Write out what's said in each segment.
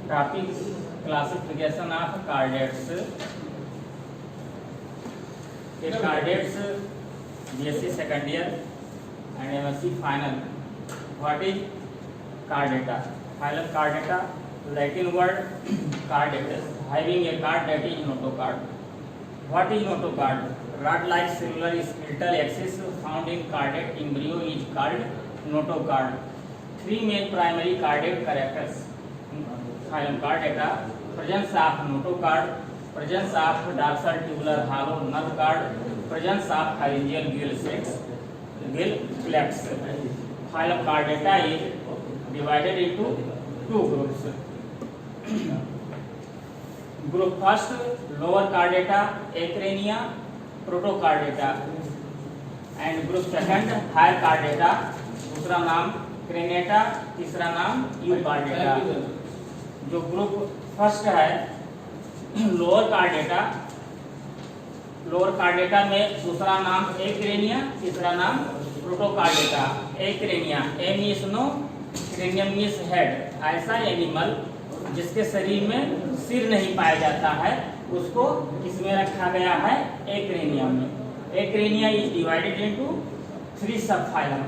Topic classification of chordates. Chordates BSc second year and MSc final. What is cardata? Phylum Cardata, Latin word cardatus, having a card that is notocard. What is notocard? Rod-like cellular skeletal axis found in cardate embryo is called notocard. Three main primary cardate characters. Phylum Cardata: presence of notocard, presence of dorsal tubular hollow nerve card, presence of pharyngeal gill flex. Phylum Cardata is divided into two groups. Group first, lower Cardata, Acrania, Protocardata, and group second, higher Cardata, दूसरा नाम क्रेनेटा, तीसरा नाम Euchordata. जो group first है lower chordata, lower chordata में दूसरा नाम Acrania, तीसरा नाम Protochordata. Acrania, A means no, cranium means head. ऐसा एनिमल जिसके शरीर में सिर नहीं पाया जाता है उसको किसमें रखा गया है? एक्रेनिया में। Acrania is divided into three sub phylum.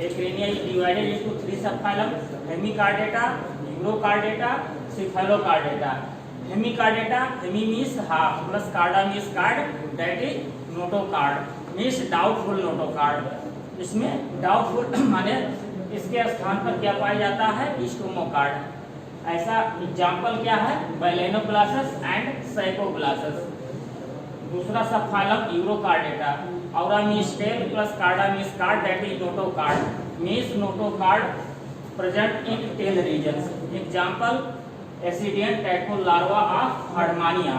Acrania is divided into three sub phylum: Hemichordata, Urochordata, Cephalochordata. Hemichordata, hemi means half plus chorda means cord, that is notochord means doubtful notochord. इसमें doubtful माने इसके स्थान पर क्या पाया जाता है? स्टोमोकार्ड। ऐसा एग्जाम्पल क्या है? Balanoglossus and Saccoglossus. दूसरा sub phylum Urochordata, oura means tail plus chorda means cord, that is notochord means notochord present in tail regions. Example Ascidian टैटो larva of Herdmania.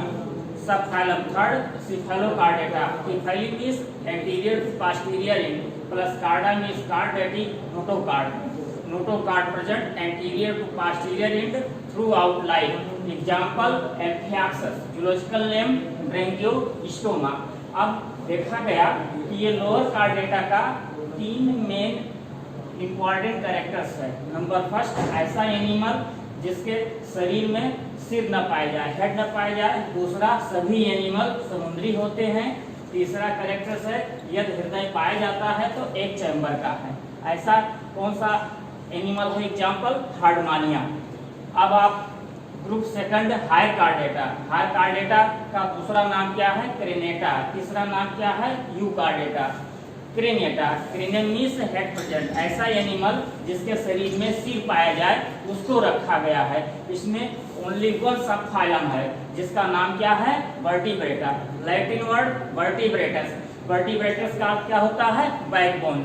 Sub phylum third Cephalochordata, cephali means anterior to posterior in plus chorda means cord, that is notochord. Notochord present anterior to posterior and throughout life. Example Amphioxus, zoological name Branchiostoma. अब देखा गया कि ये lower chordata का तीन main important characters है। Number first, ऐसा animal जिसके शरीर में सिर न पाया जाए, हेड न पाया जाए। दूसरा, सभी एनिमल समुद्री होते हैं। तीसरा कैरेक्टर्स है यदि हृदय पाया जाता है तो एक चैम्बर का है। ऐसा कौन सा एनिमल है? एग्जाम्पल हार्डमानिया। अब आप group second higher chordata. Higher chordata का दूसरा नाम क्या है? क्रेनेटा। तीसरा नाम क्या है? यूकार्डेटा। क्रेनेटा, क्रेनियम मीन्स हेड प्रेजेंट। ऐसा एनिमल जिसके शरीर में सिर पाया जाए उसको रखा गया है। इसमें ओनली वन सब फाइलम है जिसका नाम क्या है? Vertebrata. Latin word vertebratus. Vertebratus का अर्थ क्या होता है? बैकबोन।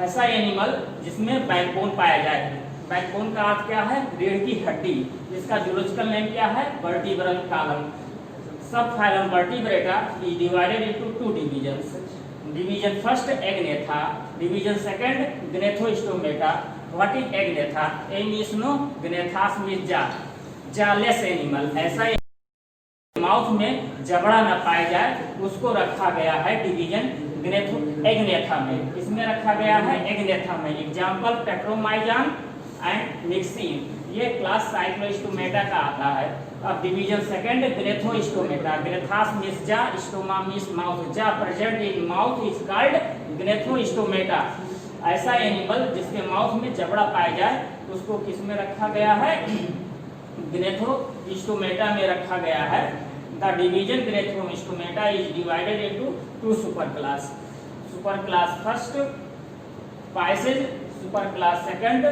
ऐसा एनिमल जिसमें बैकबोन पाया जाए। बैकबोन का अर्थ क्या है? रीढ़ की हड्डी। इसका जूलॉजिकल नेम क्या है? Vertebral column. Sub phylum vertebrata is divided into two divisions. Division first agnatha, division second gnathostomata. What is agnatha? A means no, gnathos means jawless animal. ऐसा माउथ में जबड़ा न पाया जाए उसको रखा गया है डिवीजन एग्नेथा में। इसमें रखा गया है एग्नेथा में। Example petromyzon and myxine. ये क्लास साइक्लोस्टोमेटा का आता है। अब division second gnathostomata. Gnathos means jaw, stoma means mouth. Jaw present in mouth is called gnathostomata. ऐसा एनिमल जिसके माउथ में जबड़ा पाया जाए उसको किस में रखा गया है? ग्नेथोस्टोमेटा में रखा गया है। The division gnathostomata is divided into two super class. Super class first pisces, super class second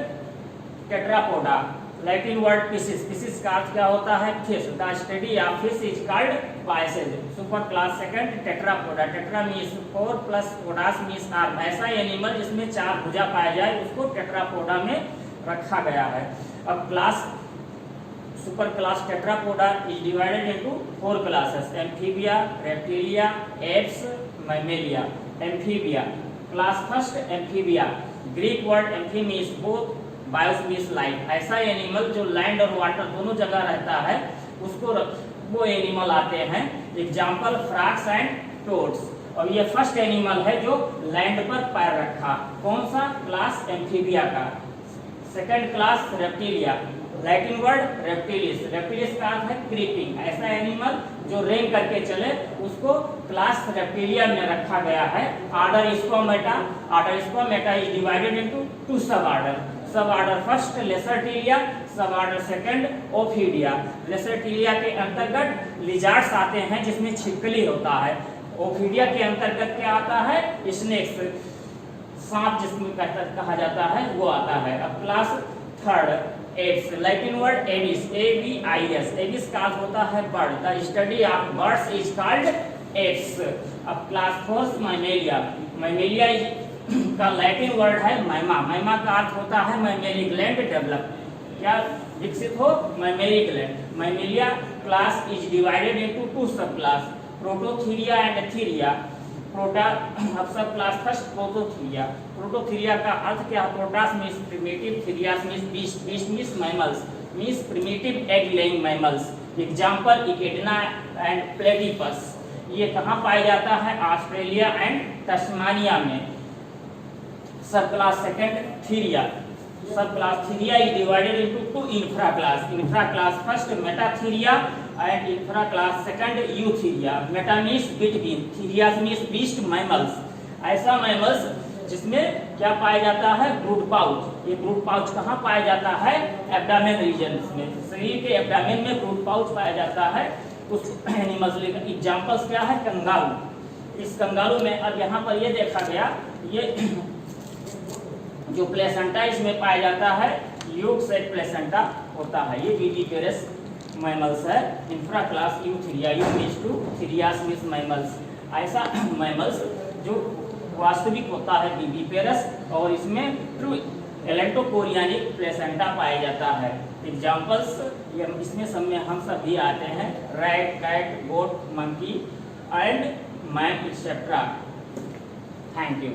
tetrapoda. Latin word piscis. Piscis का अर्थ क्या होता है? Fish. The study of fish is called pisces. Super class second tetrapoda. Tetra means four plus podos means arm. ऐसा animal जिसमें चार भुजा पाया जाए उसको टेट्रापोडा में रखा गया है। अब class super class Tetrapoda is divided into four classes: amphibia, reptilia, apps, Mammalia. Amphibia class first amphibia. Greek word amphi means both, BIOS means light. ऐसा एनिमल जो लैंड और वाटर दोनों जगह रहता है उसको वो एनिमल आते हैं। Example frogs and toads. और ये फर्स्ट एनिमल है जो लैंड पर पैर रखा। कौन सा? क्लास एम्फीबिया का। Second class reptilia. Latin word reptilis, reptilis का अर्थ है क्रीपिंग, ऐसा एनिमल जो रेंग करके चले उसको क्लास रेप्टिलिया में रखा गया है। Order squamata, order squamata is divided into two sub order, sub order first lacertilia, sub order second Ophidia. लेसरटिलिया के अंतर्गत लिजार्ड्स आते हैं जिसमें छिपकली होता है, ओफिडिया के अंतर्गत क्या आता है, स्नेक्स, सांप जिसमें कहा जाता है वो आता है। अब class third aves, Latin word avis, ABIS, avis का अर्थ होता है bird, the study of birds is called aves. अब क्लास फोर्थ मैमेलिया, मैमेलिया का लैटिन वर्ड है मैमा, मैमा का अर्थ होता है मैमेली ग्लैंड डेवलप, क्या विकसित हो, mammary gland. Mammalia class is divided into two sub class, prototheria and theria. Proto, अब sub class first Prototheria, Prototheria का अर्थ क्या है, protos means primitive, therios means beast, beast means mammals, means primitive egg laying mammals. Example echidna and platypus. ये कहाँ पाया जाता है, ऑस्ट्रेलिया एंड तस्मानिया में। सब क्लास सेकंड थीरिया, सब class Theria is divided into to infra class, infra class first Metatheria and infra class second Eutheria. Meta means between, Theria means beast mammals, ऐसा mammals जिसमें क्या पाया जाता है, brood pouch. ये ब्रूड पाउच कहाँ पाया जाता है, एब्डामेन रीजन में, शरीर के एब्डामेन में ब्रूड पाउच पाया जाता है उस एनिमल्स। एग्जांपल्स क्या है, कंगारू। इस कंगारू में अब यहाँ पर ये देखा गया, ये जो प्लेसेंटा इसमें पाया जाता है, यूक सेट प्लेसेंटा होता है, ये विविपेरस मैमल्स है। Infra class eutheria, eu means true, therios means mammals, ऐसा मैमल्स जो वास्तविक होता है विविपेरस, और इसमें ट्रू एलेक्टोकोरियानिक प्लेसेंटा पाया जाता है। एग्जांपल्स ये इसमें सब में हम सब भी आते हैं, rat, cat, goat, monkey and man etcetera. Thank you.